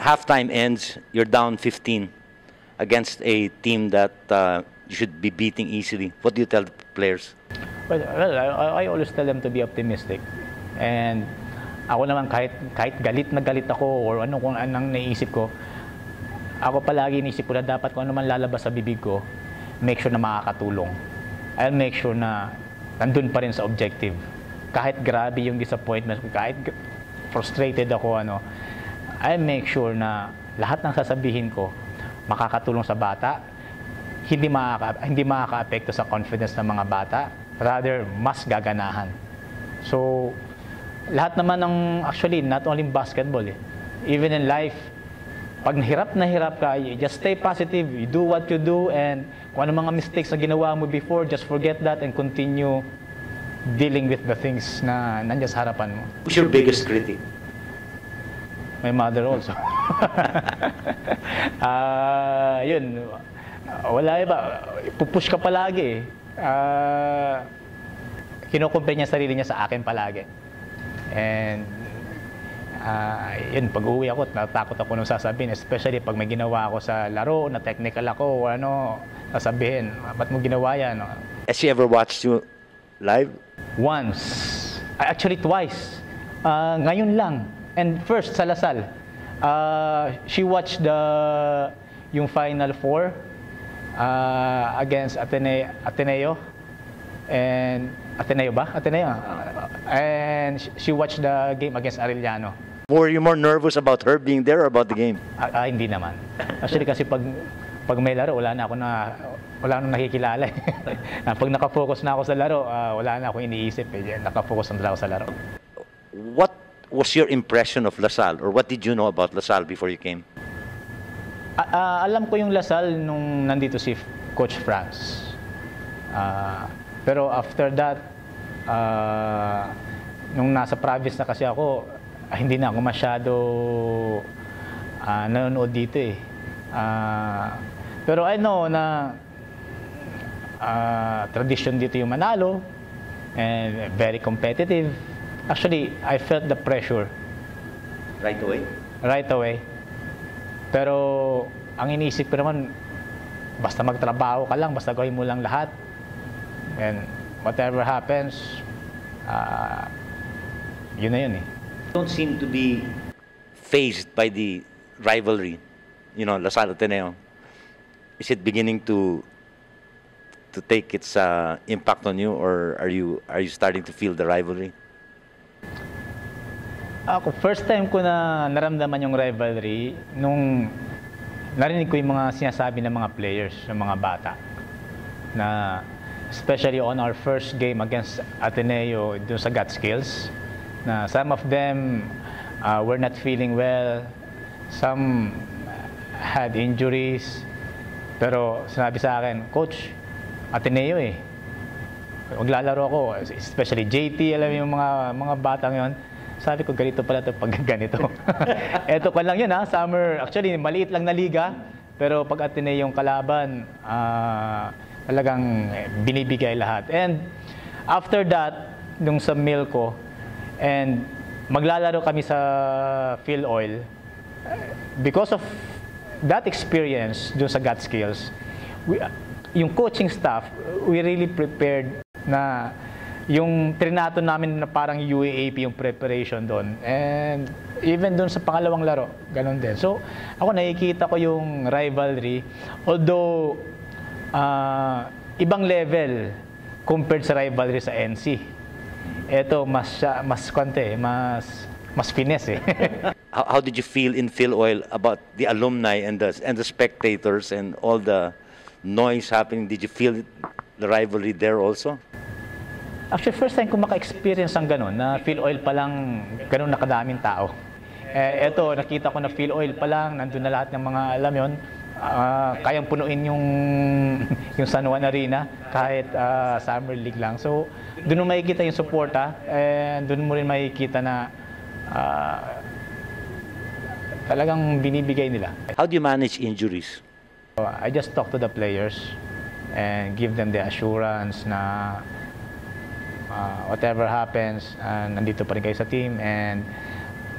halftime ends, you're down 15 against a team that you should be beating easily. What do you tell the players? Well, I always tell them to be optimistic. And ako naman kahit galit na galit ako or ano kung anong naisip ko, ako palagi inisip ko na dapat kung ano man lalabas sa bibig ko, make sure na makakatulong. I'll make sure na nandun pa rin sa objective. Kahit grabe yung disappointment, kahit frustrated ako, I'll make sure na lahat ng sasabihin ko makakatulong sa bata, hindi makaka-apekto sa confidence ng mga bata, rather mas gaganahan. So, lahat naman ng, actually, not only in basketball, even in life, pag na hirap ka, you just stay positive, you do what you do, and kung ano mga mistakes na ginawa mo before, just forget that and continue dealing with the things na nandiyan sa harapan mo. Who's your biggest critic? My mother also. Yun, wala iba. Pupush ka palagi. Kinukumpare niya sarili niya sa akin palagi. And yun, pag-uwi ako, natakot ako nung sasabihin, especially pag may ginawa ako sa laro, na technical ako, o sasabihin, ba't mo ginawa yan? Has she ever watched you live? Once. Actually, twice. Ngayon lang. And first, sa Lasal. She watched yung Final Four against Ateneo. And Ateneo ba? Ateneo. And she watched the game against Arellano. Were you more nervous about her being there or about the game? Hindi naman. Actually, kasi pag may laro, wala na akong nakikilala. Pag nakafocus na ako sa laro, wala na akong iniisip. Nakafocus na ako sa laro. What was your impression of LaSalle, or what did you know about LaSalle before you came? Alam ko yung LaSalle nung nandito si Coach Franz. Pero after that, nung nasa province na kasi ako, hindi na ako masyado nanonood dito eh. Pero I know na tradition dito yung manalo and very competitive. Actually, I felt the pressure. Right away? Right away. Pero ang iniisip ko naman, basta magtrabaho ka lang, basta gawin mo lang lahat. And whatever happens, yun na yun eh. Don't seem to be fazed by the rivalry, LaSalle Ateneo. Is it beginning to take its impact on you, or are you starting to feel the rivalry? Ako, first time ko na naramdaman yung rivalry nung narinig ko yung mga sinasabi ng mga players, ng mga bata. Na especially on our first game against Ateneo dun sa Catskills, na some of them were not feeling well, some had injuries, pero sinabi sa akin, Coach, Ateneo eh. Maglalaro ako, especially JT, alam mo yung mga batang yon. Sabi ko, ganito pala ito pag ganito. Eto pa lang yun summer, actually maliit lang na liga, pero pag Ateneo yung kalaban, talagang binibigay lahat. And after that, nung sa mill ko, and maglalaro kami sa Phil Oil, because of that experience dun sa Catskills, yung coaching staff, we really prepared na yung trinato namin na parang UAAP yung preparation doon. And even doon sa pangalawang laro, ganun din. So, ako nakikita ko yung rivalry. Although, ibang level compared sa rivalry sa NC. Ito, mas finesse eh. How did you feel in Phil Oil about the alumni and the spectators and all the noise happening? Did you feel the rivalry there also? Actually, first time ko maka-experience ang gano'n, na Phil Oil pa lang gano'n nakadaming tao. Eto, nakita ko na Phil Oil pa lang, nandun na lahat ng mga, alam yun, kayang punuin yung San Juan Arena kahit Summer League lang. So, doon mo makikita yung suporta, and doon mo rin makikita na talagang binibigay nila. How do you manage injuries? I just talk to the players and give them the assurance na whatever happens, nandito pa rin kayo sa team, and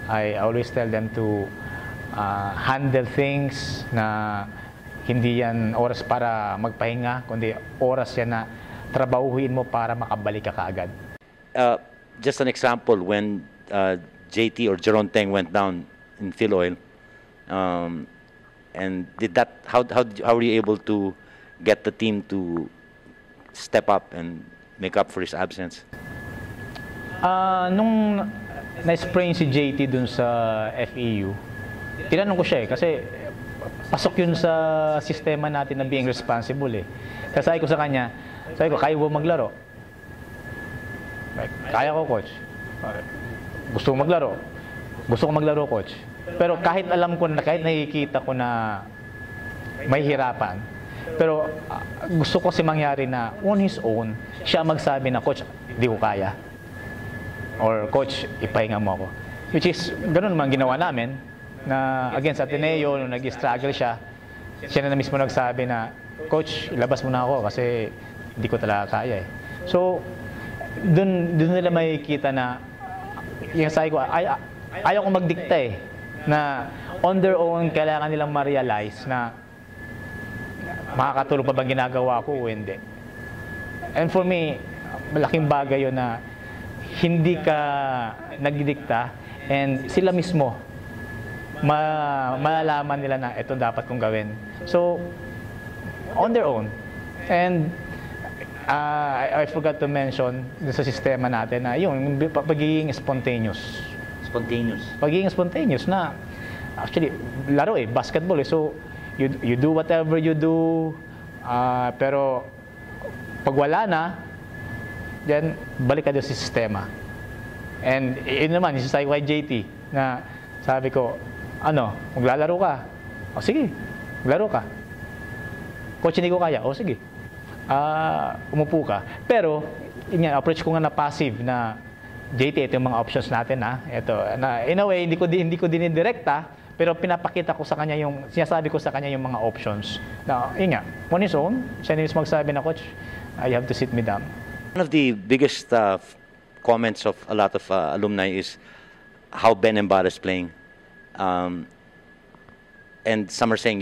I always tell them to handle things, na hindi yan oras para magpahinga, kundi oras yan na trabahuhin mo para makabalik ka kaagad. Just an example, when JT or Jeron Teng went down in Philoil, and how were you able to get the team to step up and make up for his absence? Nung na-sprain si JT dun sa FEU, tinanong ko siya kasi pasok yun sa sistema natin na being responsible eh. Kasi sabi ko sa kanya, kaya mo maglaro? Kaya ko, coach. Gusto ko maglaro? Gusto ko maglaro, coach. Pero kahit alam ko na, kahit nakikita ko na may hirapan, pero gusto ko si mangyari na on his own, siya magsabi na, coach, hindi ko kaya. Or, coach, ipahinga mo ako. Which is, ganun naman ginawa namin, na against Ateneo, nung nag-struggle siya na mismo nagsabi na, coach, ilabas mo na ako kasi hindi ko talaga kaya eh. So, dun nila makikita na, yung sabi ko, ayaw ko magdikta eh, na on their own, kailangan nilang ma-realize na makakatulong pa bang ginagawa ko o hindi. And for me, malaking bagay yun na hindi ka nagdidikta and sila mismo malalaman nila na ito dapat kong gawin. So, on their own. And I forgot to mention sa sistema natin na yung pagiging spontaneous. Pagiging spontaneous na actually laro eh, basketball eh. So, you do whatever you do, pero pag wala na, then balik ka doon sa sistema. And yun naman, yung sabi ko kay JT, na sabi ko, maglalaro ka? O sige, maglaro ka. Coach, hindi ko kaya? O sige, umupo ka. Pero, yun nga, approach ko nga na passive na, JT, ito yung mga options natin Ito, na, in a way, hindi ko dinidirekta, pero pinapakita ko sa kanya sinasabi ko sa kanya yung mga options. Na, yun nga, on his own, siya nila magsabi na, coach, you have to sit me down. One of the biggest comments of a lot of alumni is how Ben Embara is playing. And some are saying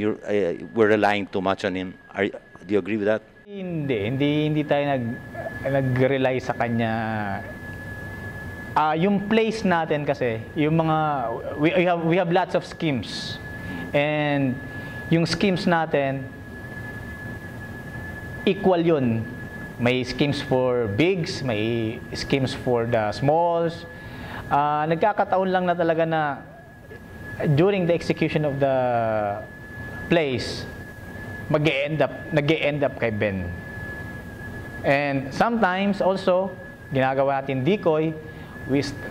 we're relying too much on him. Do you agree with that? Hindi tayo nag-rely sa kanya. Yung place natin kasi, yung mga we have lots of schemes. And yung schemes natin equal yun. May schemes for bigs, may schemes for the smalls. Nagkakataon lang na talaga na during the execution of the plays, nag-e-end up kay Ben. And sometimes also, ginagawa natin decoy,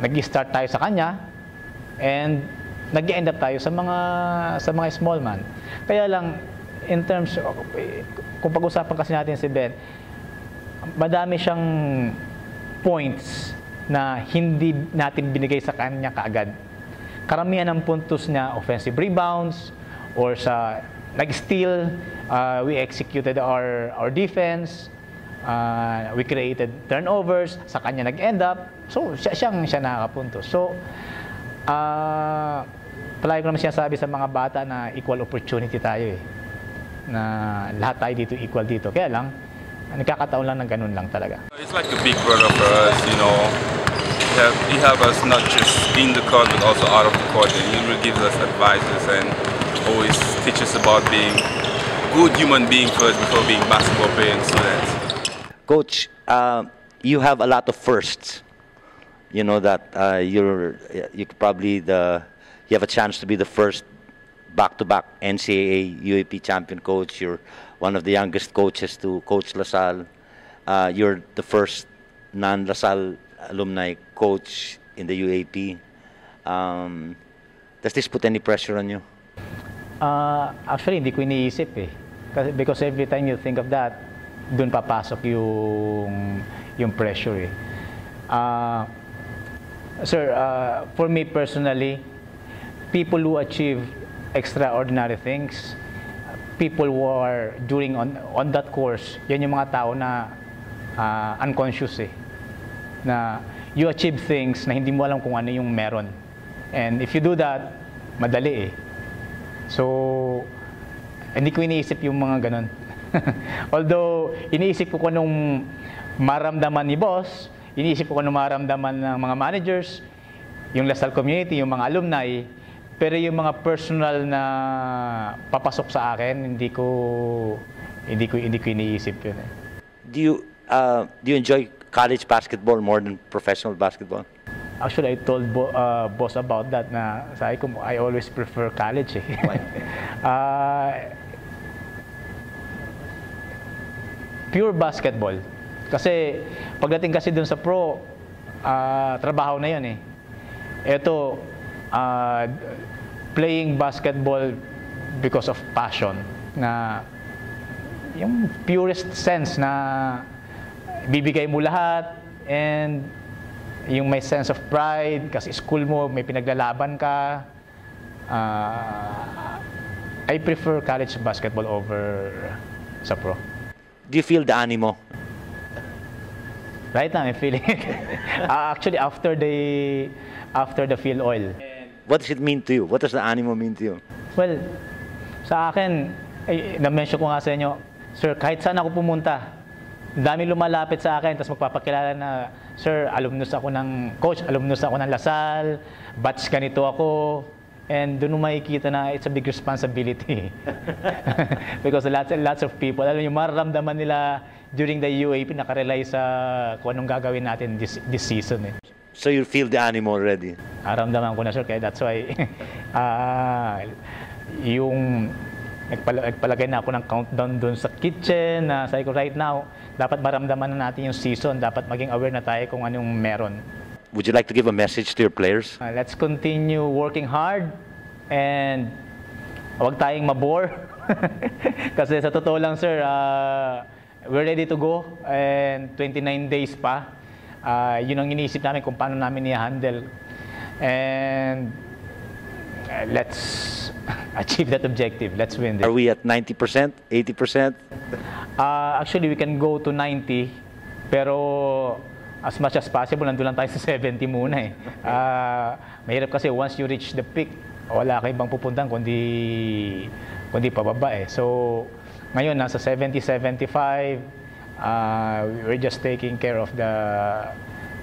nag-start tayo sa kanya, and nag-e-end up tayo sa mga small man. Kaya lang, in terms of, kung pag-usapan kasi natin si Ben, madami siyang points na hindi natin binigay sa kanya kaagad. Karamihan ng puntos niya, offensive rebounds, or sa nag-steal, we executed our defense, we created turnovers, sa kanya nag-end up. So, siya nakakapuntos. So, palagi ko naman sinasabi sa mga bata na equal opportunity tayo eh. Na lahat tayo dito, equal dito. Kaya lang, nagkakataon lang ng ganun lang talaga. It's like a big brother for us, you know. He have us not just in the court but also out of the court, and he really gives us advices and always teaches about being good human being first before being basketball player and students. Coach, you have a lot of firsts. You know that you have a chance to be the first back-to-back NCAA UAP champion coach. You're one of the youngest coaches to coach LaSalle. You're the first non-LaSalle alumni coach in the UAP. Does this put any pressure on you? Actually, hindi ko iniisip eh. Because every time you think of that, dun papasok yung pressure eh. Sir, for me personally, people who achieve extraordinary things, people who are on that course, yan yung mga tao na unconscious eh. Na you achieve things na hindi mo alam kung ano yung meron. And if you do that, madali eh. So, hindi ko iniisip yung mga ganon. Although, iniisip ko kung anong maramdaman ni boss, iniisip ko kung anong maramdaman ng mga managers, yung LaSalle community, yung mga alumni, pero yung mga personal na papasok sa akin, hindi ko iniisip yun. Do you enjoy college basketball more than professional basketball? Actually, I told boss about that na sabi ko, I always prefer college eh. Pure basketball. Kasi pagdating kasi dun sa pro, trabaho na yun eh. Ito, playing basketball because of passion, na yung purest sense na bibigay mo lahat, and yung may sense of pride kasi school mo may pinaglalaban ka. I prefer college basketball over sa pro. Do you feel the animo? Right now I'm feeling it. Actually after the field oil. What does it mean to you? What does the animo mean to you? Well, sa akin, na-mention ko nga sa inyo, sir, kahit saan ako pumunta, daming lumalapit sa akin, tapos magpapakilala na, sir, alumnus ako ng coach, alumnus ako ng LaSalle, batch ganito ako, and doon mo makikita na it's a big responsibility. Because lots of people, alam niyo, mararamdaman nila during the UAP, nakarely sa kung anong gagawin natin this season eh. So you feel the animo already? Aramdaman ko na, sir, kaya that's why yung nagpalagay na ako ng countdown doon sa kitchen na sabi ko, right now, dapat maramdaman na natin yung season, dapat maging aware na tayo kung anong meron. Would you like to give a message to your players? Let's continue working hard and huwag tayong mabore. Kasi sa totoo lang, sir, we're ready to go and 29 days pa. Yun ang iniisip namin kung paano namin i-handle. And let's achieve that objective. Let's win this. Are we at 90%? 80%? Actually, we can go to 90. Pero as much as possible, nandun lang tayo sa 70 muna eh. Mahirap kasi once you reach the peak, wala ka ibang pupuntahan kundi pababa eh. So, ngayon, nasa 70, 75, we're just taking care of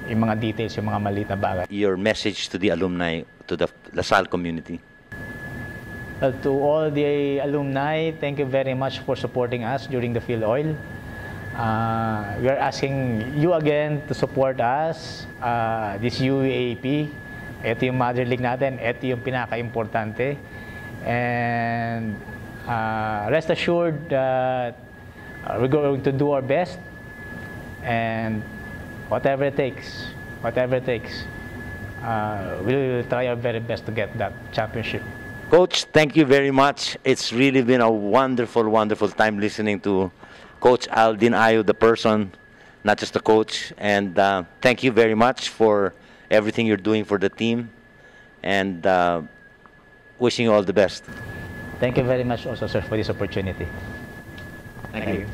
yung mga details, yung mga maliit na bagay. Your message to the alumni, to the LaSalle community? To all the alumni, thank you very much for supporting us during the Field Oil. We are asking you again to support us, this UAP. Ito yung Mother League natin, ito yung pinaka-importante. And rest assured that we're going to do our best, and whatever it takes, we'll try our very best to get that championship. Coach, thank you very much. It's really been a wonderful, wonderful time listening to Coach Aldin Ayo, the person, not just the coach. And thank you very much for everything you're doing for the team. And wishing you all the best. Thank you very much also, sir, for this opportunity. Thank you.